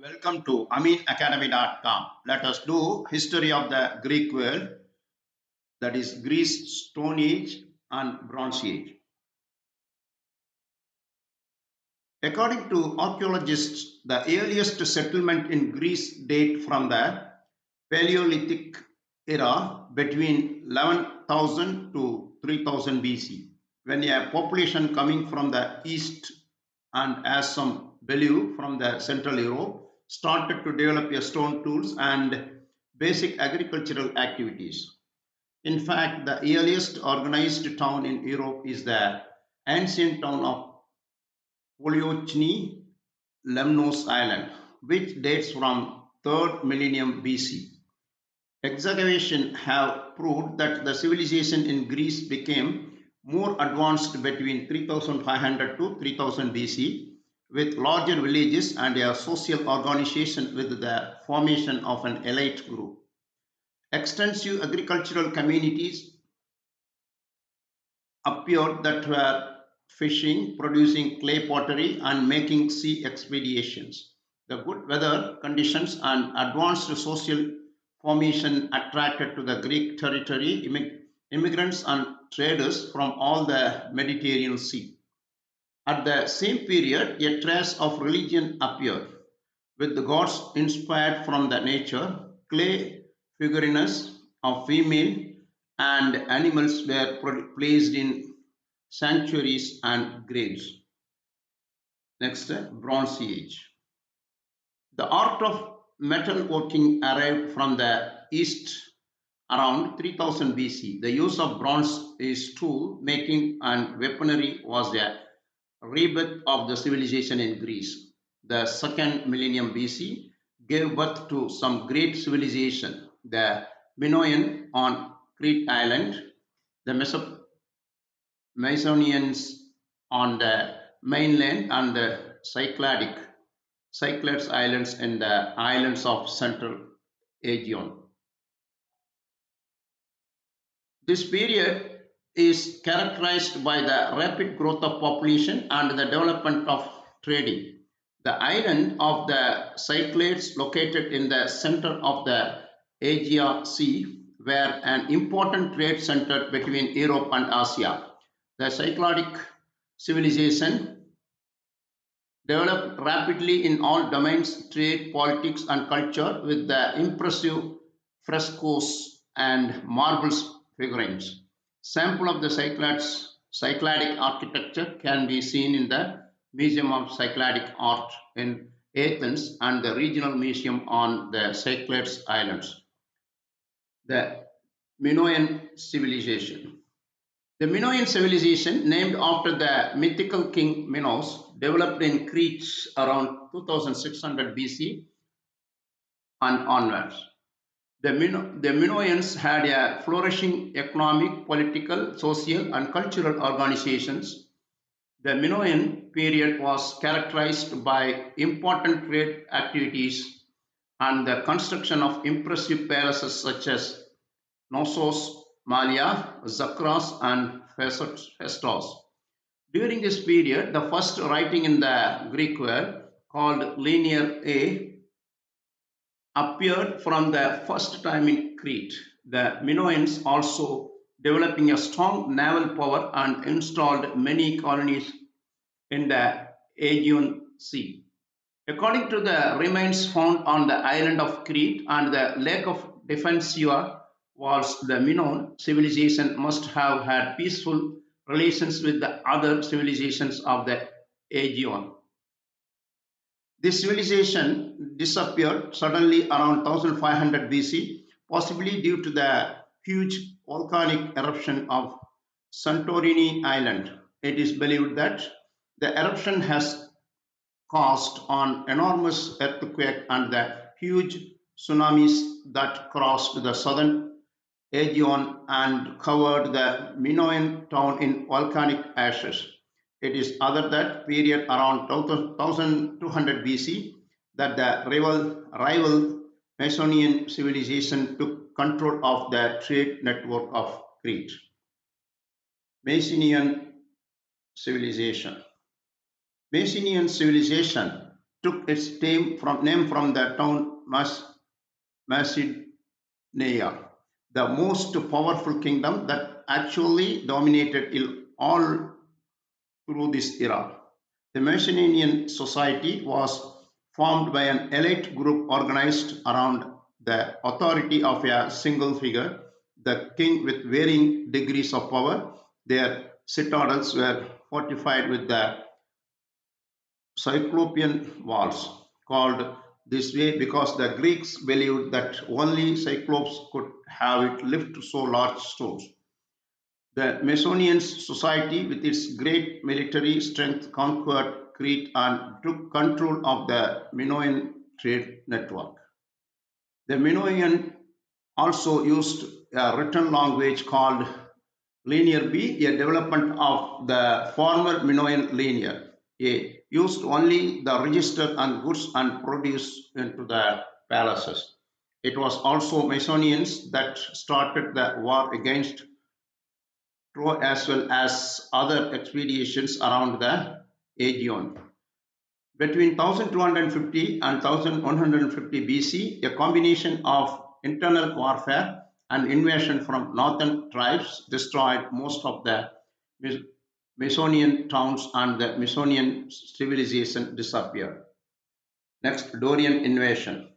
Welcome to aminacademy.com. Let us do history of the Greek world, that is Greece, Stone Age and Bronze Age. According to archaeologists, the earliest settlement in Greece date from the Palaeolithic era between 11,000 to 3000 BC, when a population coming from the east and, as some believe, from the Central Europe started to develop a stone tools and basic agricultural activities. In fact, the earliest organized town in Europe is the ancient town of Polyochny, Lemnos Island, which dates from 3rd millennium BC. Excavation have proved that the civilization in Greece became more advanced between 3500 to 3000 BC, with larger villages and a social organization with the formation of an elite group. Extensive agricultural communities appeared that were fishing, producing clay pottery, and making sea expeditions. The good weather conditions and advanced social formation attracted to the Greek territory immigrants and traders from all the Mediterranean Sea. At the same period, a trace of religion appeared, with the gods inspired from the nature. Clay figurines of female and animals were placed in sanctuaries and graves. Next, Bronze Age. The art of metalworking arrived from the east around 3000 BC. The use of bronze is tool making and weaponry was a rebirth of the civilization in Greece. The second millennium BC gave birth to some great civilization: the Minoan on Crete Island, the Mycenaeans on the mainland, and the Cyclades Islands in the islands of Central Aegean. This period is characterized by the rapid growth of population and the development of trading. The island of the Cyclades, located in the center of the Aegean Sea, were an important trade center between Europe and Asia. The Cycladic civilization developed rapidly in all domains: trade, politics, and culture, with the impressive frescoes and marble figurines. Sample of the Cycladic architecture can be seen in the Museum of Cycladic Art in Athens and the Regional Museum on the Cyclades Islands. The Minoan civilization. The Minoan civilization, named after the mythical king Minos, developed in Crete around 2600 BC and onwards. The Minoans had a flourishing economic, political, social, and cultural organizations. The Minoan period was characterized by important trade activities and the construction of impressive palaces such as Knossos, Malia, Zakras, and Festos. During this period, the first writing in the Greek world, called Linear A, appeared from the first time in Crete. The Minoans also developing a strong naval power and installed many colonies in the Aegean Sea. According to the remains found on the island of Crete and the lake of Defensiva walls, the Minoan civilization must have had peaceful relations with the other civilizations of the Aegean. This civilization disappeared suddenly around 1500 BC, possibly due to the huge volcanic eruption of Santorini Island. It is believed that the eruption has caused an enormous earthquake and the huge tsunamis that crossed the southern Aegean and covered the Minoan town in volcanic ashes. It is other that period around 1200 BC that the rival Macedonian civilization took control of the trade network of Crete. Mycenaean civilization. Mycenaean civilization took its name from the town Macedonia, the most powerful kingdom that actually dominated all through this era. The Macedonian society was formed by an elite group organized around the authority of a single figure, the king, with varying degrees of power. Their citadels were fortified with the Cyclopean walls, called this way because the Greeks believed that only Cyclops could have it lift so large stones. The Macedonian society, with its great military strength, conquered Crete and took control of the Minoan trade network. The Minoan also used a written language called Linear B, a development of the former Minoan Linear A, used only the register and goods and produce into the palaces. It was also Macedonians that started the war against Troy as well as other expeditions around the Aegean. Between 1250 and 1150 BC, a combination of internal warfare and invasion from northern tribes destroyed most of the Macedonian towns and the Macedonian civilization disappeared. Next, Dorian invasion.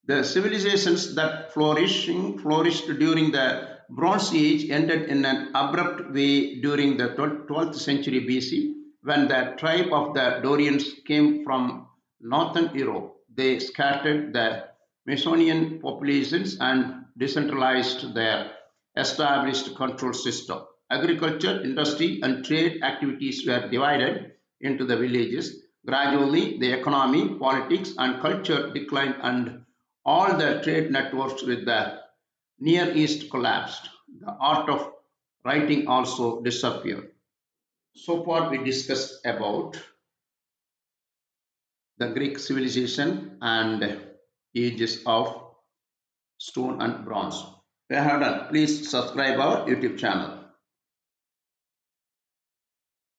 The civilizations that flourished during the Bronze Age ended in an abrupt way during the 12th century BC when the tribe of the Dorians came from northern Europe. They scattered the Macedonian populations and decentralized their established control system. Agriculture, industry, and trade activities were divided into the villages. Gradually, the economy, politics, and culture declined, and all the trade networks with the Near East collapsed. The art of writing also disappeared. So far, we discussed about the Greek civilization and ages of stone and bronze. We have done. Please subscribe our YouTube channel.